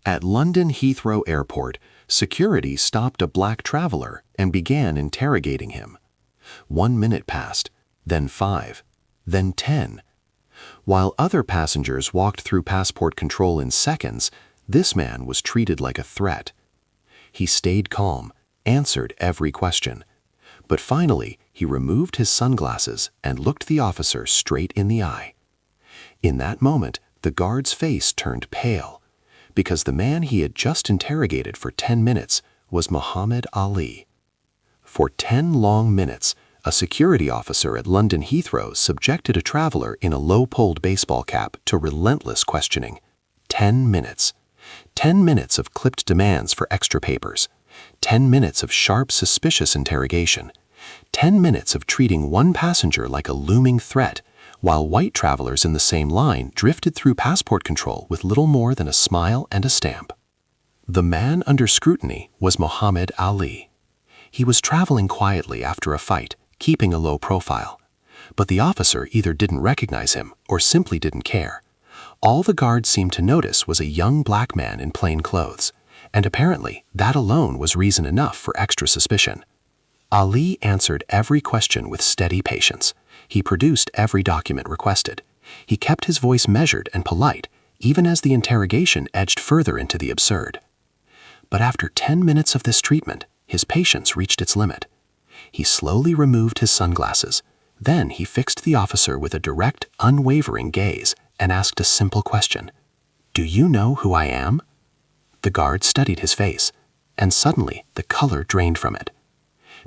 At London Heathrow Airport, security stopped a black traveler and began interrogating him. 1 minute passed, then 5, then 10. While other passengers walked through passport control in seconds, this man was treated like a threat. He stayed calm, answered every question. But finally, he removed his sunglasses and looked the officer straight in the eye. In that moment, the guard's face turned pale, because the man he had just interrogated for 10 minutes was Muhammad Ali. For 10 long minutes, a security officer at London Heathrow subjected a traveler in a low-polled baseball cap to relentless questioning. 10 minutes. 10 minutes of clipped demands for extra papers. 10 minutes of sharp, suspicious interrogation. 10 minutes of treating one passenger like a looming threat, while white travelers in the same line drifted through passport control with little more than a smile and a stamp. The man under scrutiny was Muhammad Ali. He was traveling quietly after a fight, keeping a low profile. But the officer either didn't recognize him or simply didn't care. All the guards seemed to notice was a young black man in plain clothes, and apparently that alone was reason enough for extra suspicion. Ali answered every question with steady patience. He produced every document requested. He kept his voice measured and polite, even as the interrogation edged further into the absurd. But after 10 minutes of this treatment, his patience reached its limit. He slowly removed his sunglasses. Then he fixed the officer with a direct, unwavering gaze and asked a simple question. "Do you know who I am?" The guard studied his face, and suddenly the color drained from it.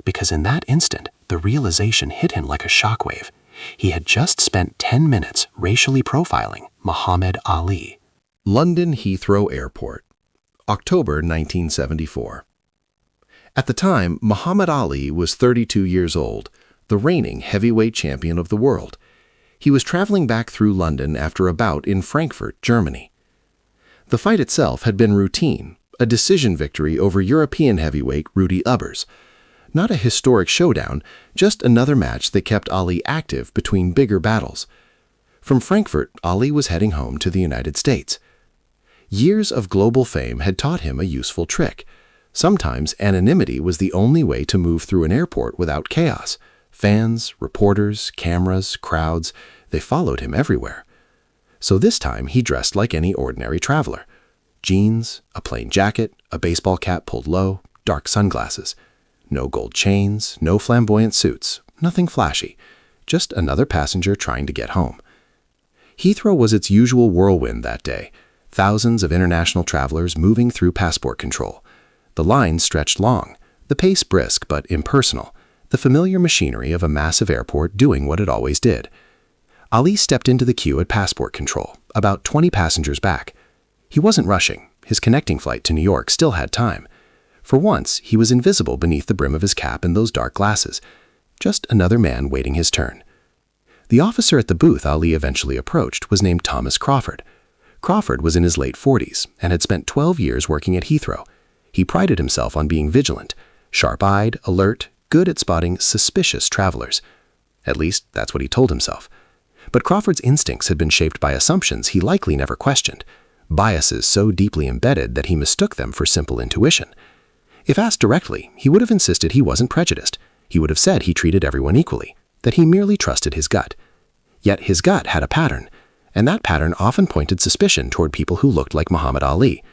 Because in that instant, the realization hit him like a shockwave. He had just spent 10 minutes racially profiling Muhammad Ali. London Heathrow Airport, October 1974. At the time, Muhammad Ali was 32 years old, the reigning heavyweight champion of the world. He was traveling back through London after a bout in Frankfurt, Germany. The fight itself had been routine, a decision victory over European heavyweight Rudi Ubbers. Not a historic showdown, just another match that kept Ali active between bigger battles. From Frankfurt, Ali was heading home to the United States. Years of global fame had taught him a useful trick. Sometimes anonymity was the only way to move through an airport without chaos. Fans, reporters, cameras, crowds, they followed him everywhere. So this time he dressed like any ordinary traveler. Jeans, a plain jacket, a baseball cap pulled low, dark sunglasses. No gold chains, no flamboyant suits, nothing flashy. Just another passenger trying to get home. Heathrow was its usual whirlwind that day. Thousands of international travelers moving through passport control. The lines stretched long, the pace brisk but impersonal, the familiar machinery of a massive airport doing what it always did. Ali stepped into the queue at passport control, about 20 passengers back. He wasn't rushing. His connecting flight to New York still had time. For once, he was invisible beneath the brim of his cap and those dark glasses. Just another man waiting his turn. The officer at the booth Ali eventually approached was named Thomas Crawford. Crawford was in his late 40s and had spent 12 years working at Heathrow. He prided himself on being vigilant, sharp-eyed, alert, good at spotting suspicious travelers. At least, that's what he told himself. But Crawford's instincts had been shaped by assumptions he likely never questioned, biases so deeply embedded that he mistook them for simple intuition. If asked directly, he would have insisted he wasn't prejudiced. He would have said he treated everyone equally, that he merely trusted his gut. Yet his gut had a pattern, and that pattern often pointed suspicion toward people who looked like Muhammad Ali.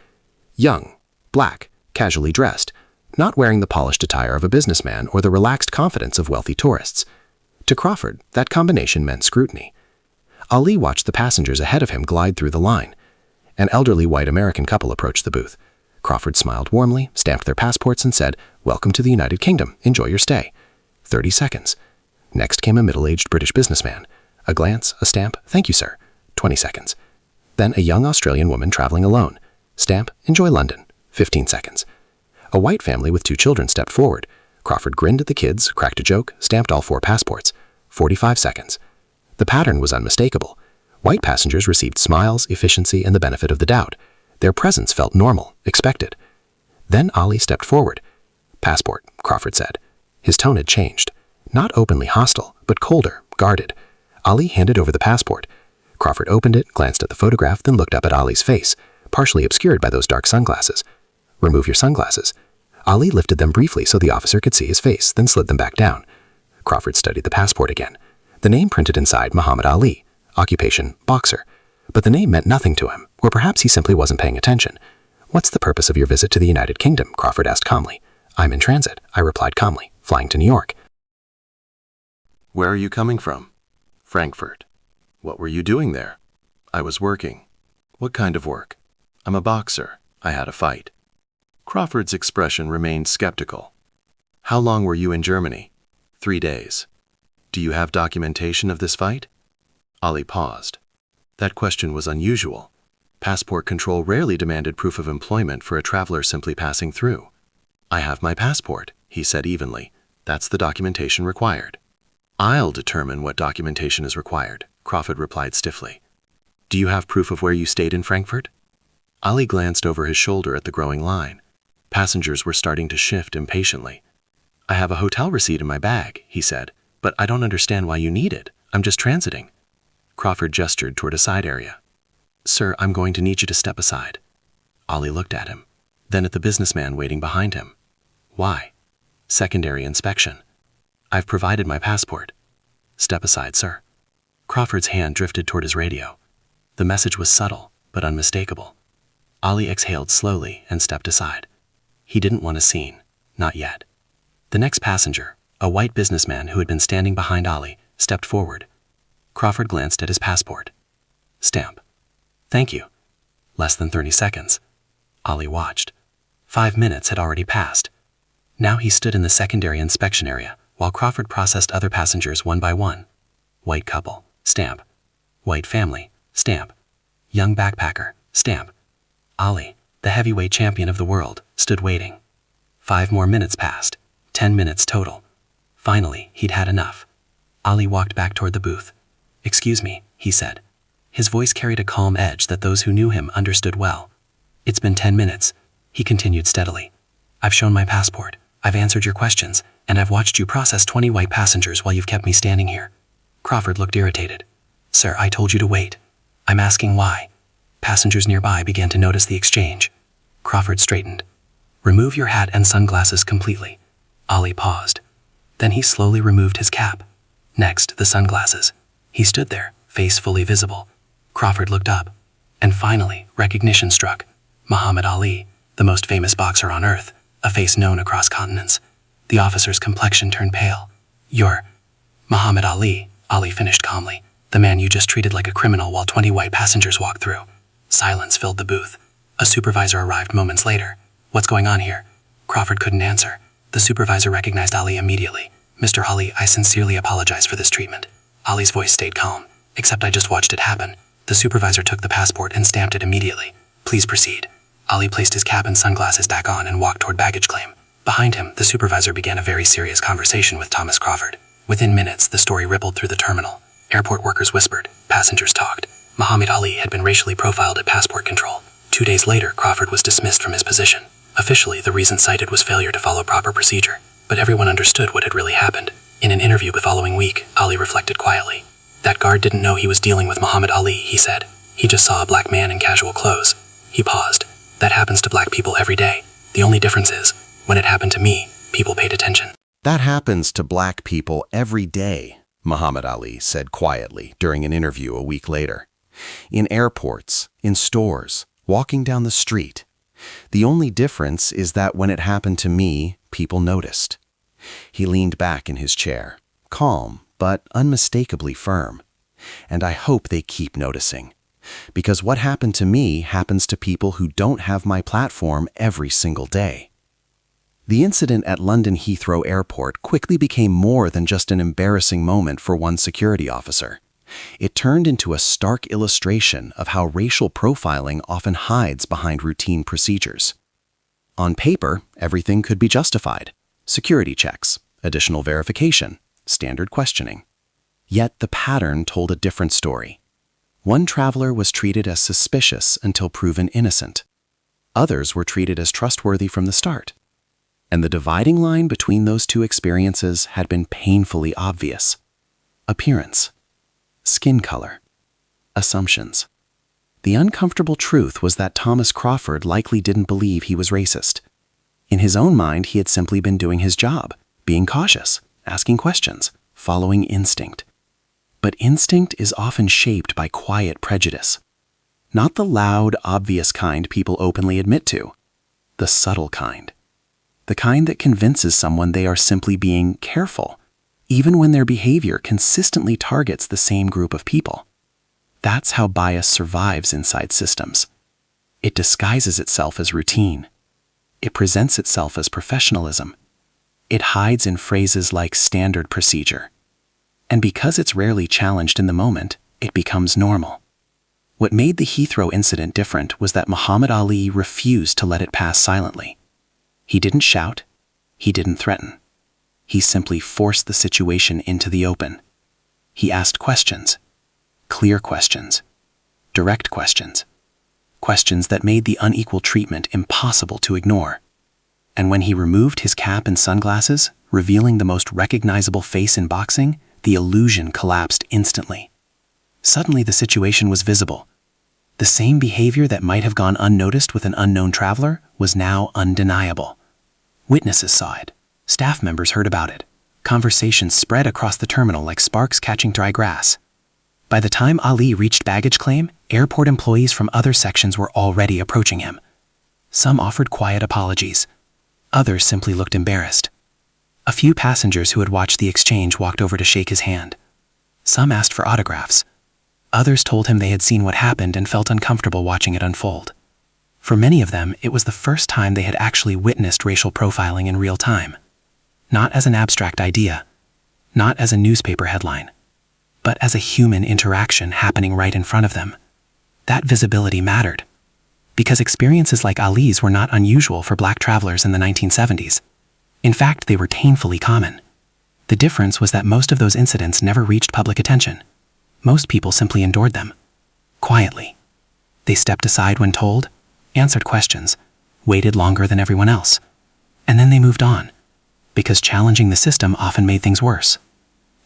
Young, black, casually dressed, not wearing the polished attire of a businessman or the relaxed confidence of wealthy tourists. To Crawford, that combination meant scrutiny. Ali watched the passengers ahead of him glide through the line. An elderly white American couple approached the booth. Crawford smiled warmly, stamped their passports, and said, "Welcome to the United Kingdom. Enjoy your stay." 30 seconds. Next came a middle-aged British businessman. A glance, a stamp, "Thank you, sir." 20 seconds. Then a young Australian woman traveling alone. Stamp, "Enjoy London." 15 seconds. A white family with 2 children stepped forward. Crawford grinned at the kids, cracked a joke, stamped all 4 passports. 45 seconds. The pattern was unmistakable. White passengers received smiles, efficiency, and the benefit of the doubt. Their presence felt normal, expected. Then Ali stepped forward. "Passport," Crawford said. His tone had changed. Not openly hostile, but colder, guarded. Ali handed over the passport. Crawford opened it, glanced at the photograph, then looked up at Ali's face. partially obscured by those dark sunglasses. Remove your sunglasses. Ali lifted them briefly so the officer could see his face, then slid them back down. Crawford studied the passport again. The name printed inside Muhammad Ali, occupation boxer. But the name meant nothing to him, or perhaps he simply wasn't paying attention. "What's the purpose of your visit to the United Kingdom?" Crawford asked calmly. "I'm in transit," I replied calmly, "flying to New York." "Where are you coming from?" "Frankfurt." "What were you doing there?" "I was working." "What kind of work?" "I'm a boxer. I had a fight." Crawford's expression remained skeptical. "How long were you in Germany?" 3 days. "Do you have documentation of this fight?" Ali paused. That question was unusual. Passport control rarely demanded proof of employment for a traveler simply passing through. "I have my passport," he said evenly. "That's the documentation required." "I'll determine what documentation is required," Crawford replied stiffly. "Do you have proof of where you stayed in Frankfurt?" Ali glanced over his shoulder at the growing line. Passengers were starting to shift impatiently. "I have a hotel receipt in my bag," he said, "but I don't understand why you need it. I'm just transiting." Crawford gestured toward a side area. "Sir, I'm going to need you to step aside." Ali looked at him, then at the businessman waiting behind him. "Why?" "Secondary inspection." "I've provided my passport." "Step aside, sir." Crawford's hand drifted toward his radio. The message was subtle, but unmistakable. Ali exhaled slowly and stepped aside. He didn't want a scene, not yet. The next passenger, a white businessman who had been standing behind Ali, stepped forward. Crawford glanced at his passport. Stamp. "Thank you." Less than 30 seconds. Ali watched. 5 minutes had already passed. Now he stood in the secondary inspection area while Crawford processed other passengers one by one. White couple, stamp. White family, stamp. Young backpacker, stamp. Ali, the heavyweight champion of the world, stood waiting. 5 more minutes passed, 10 minutes total. Finally, he'd had enough. Ali walked back toward the booth. "Excuse me," he said. His voice carried a calm edge that those who knew him understood well. "It's been 10 minutes, he continued steadily. "I've shown my passport, I've answered your questions, and I've watched you process 20 white passengers while you've kept me standing here." Crawford looked irritated. "Sir, I told you to wait. I'm asking why." Passengers nearby began to notice the exchange. Crawford straightened. "Remove your hat and sunglasses completely." Ali paused. Then he slowly removed his cap. Next, the sunglasses. He stood there, face fully visible. Crawford looked up. And finally, recognition struck. Muhammad Ali, the most famous boxer on earth, a face known across continents. The officer's complexion turned pale. "You're Muhammad Ali," Ali finished calmly. "The man you just treated like a criminal while 20 white passengers walked through." Silence filled the booth. A supervisor arrived moments later. "What's going on here?" Crawford couldn't answer. The supervisor recognized Ali immediately. "Mr. Ali, I sincerely apologize for this treatment." Ali's voice stayed calm. "Except I just watched it happen." The supervisor took the passport and stamped it immediately. "Please proceed." Ali placed his cap and sunglasses back on and walked toward baggage claim. Behind him, the supervisor began a very serious conversation with Thomas Crawford. Within minutes, the story rippled through the terminal. Airport workers whispered. Passengers talked. Muhammad Ali had been racially profiled at passport control. 2 days later, Crawford was dismissed from his position. Officially, the reason cited was failure to follow proper procedure. But everyone understood what had really happened. In an interview the following week, Ali reflected quietly. "That guard didn't know he was dealing with Muhammad Ali," he said. "He just saw a black man in casual clothes." He paused. "That happens to black people every day. The only difference is, when it happened to me, people paid attention." "That happens to black people every day," Muhammad Ali said quietly during an interview a week later. "In airports, in stores, walking down the street. The only difference is that when it happened to me, people noticed." He leaned back in his chair, calm but unmistakably firm. "And I hope they keep noticing. Because what happened to me happens to people who don't have my platform every single day." The incident at London Heathrow Airport quickly became more than just an embarrassing moment for one security officer. It turned into a stark illustration of how racial profiling often hides behind routine procedures. On paper, everything could be justified. Security checks, additional verification, standard questioning. Yet the pattern told a different story. One traveler was treated as suspicious until proven innocent. Others were treated as trustworthy from the start. And the dividing line between those two experiences had been painfully obvious. Appearance, skin color, assumptions. The uncomfortable truth was that Thomas Crawford likely didn't believe he was racist. In his own mind, he had simply been doing his job, being cautious, asking questions, following instinct. But instinct is often shaped by quiet prejudice. Not the loud, obvious kind people openly admit to. The subtle kind. The kind that convinces someone they are simply being careful, even when their behavior consistently targets the same group of people. That's how bias survives inside systems. It disguises itself as routine. It presents itself as professionalism. It hides in phrases like standard procedure. And because it's rarely challenged in the moment, it becomes normal. What made the Heathrow incident different was that Muhammad Ali refused to let it pass silently. He didn't shout. He didn't threaten. He simply forced the situation into the open. He asked questions. Clear questions. Direct questions. Questions that made the unequal treatment impossible to ignore. And when he removed his cap and sunglasses, revealing the most recognizable face in boxing, the illusion collapsed instantly. Suddenly the situation was visible. The same behavior that might have gone unnoticed with an unknown traveler was now undeniable. Witnesses saw it. Staff members heard about it. Conversations spread across the terminal like sparks catching dry grass. By the time Ali reached baggage claim, airport employees from other sections were already approaching him. Some offered quiet apologies. Others simply looked embarrassed. A few passengers who had watched the exchange walked over to shake his hand. Some asked for autographs. Others told him they had seen what happened and felt uncomfortable watching it unfold. For many of them, it was the first time they had actually witnessed racial profiling in real time. Not as an abstract idea, not as a newspaper headline, but as a human interaction happening right in front of them. That visibility mattered, because experiences like Ali's were not unusual for black travelers in the 1970s. In fact, they were painfully common. The difference was that most of those incidents never reached public attention. Most people simply endured them, quietly. They stepped aside when told, answered questions, waited longer than everyone else, and then they moved on, because challenging the system often made things worse.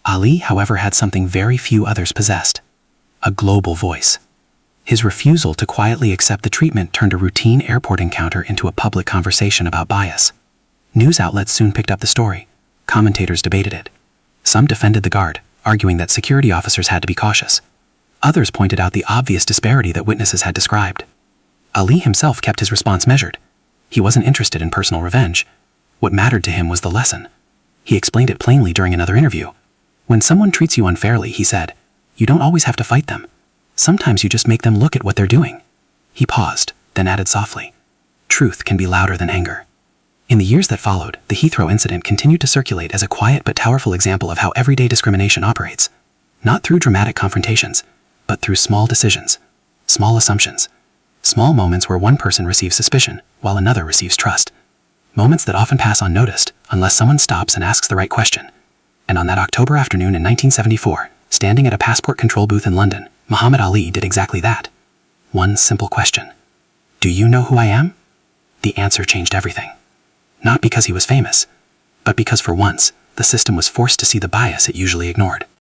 Ali, however, had something very few others possessed: a global voice. His refusal to quietly accept the treatment turned a routine airport encounter into a public conversation about bias. News outlets soon picked up the story. Commentators debated it. Some defended the guard, arguing that security officers had to be cautious. Others pointed out the obvious disparity that witnesses had described. Ali himself kept his response measured. He wasn't interested in personal revenge. What mattered to him was the lesson. He explained it plainly during another interview. When someone treats you unfairly, he said, you don't always have to fight them. Sometimes you just make them look at what they're doing. He paused, then added softly, truth can be louder than anger. In the years that followed, the Heathrow incident continued to circulate as a quiet but powerful example of how everyday discrimination operates. Not through dramatic confrontations, but through small decisions, small assumptions, small moments where one person receives suspicion while another receives trust. Moments that often pass unnoticed unless someone stops and asks the right question. And on that October afternoon in 1974, standing at a passport control booth in London, Muhammad Ali did exactly that. One simple question. Do you know who I am? The answer changed everything. Not because he was famous, but because for once, the system was forced to see the bias it usually ignored.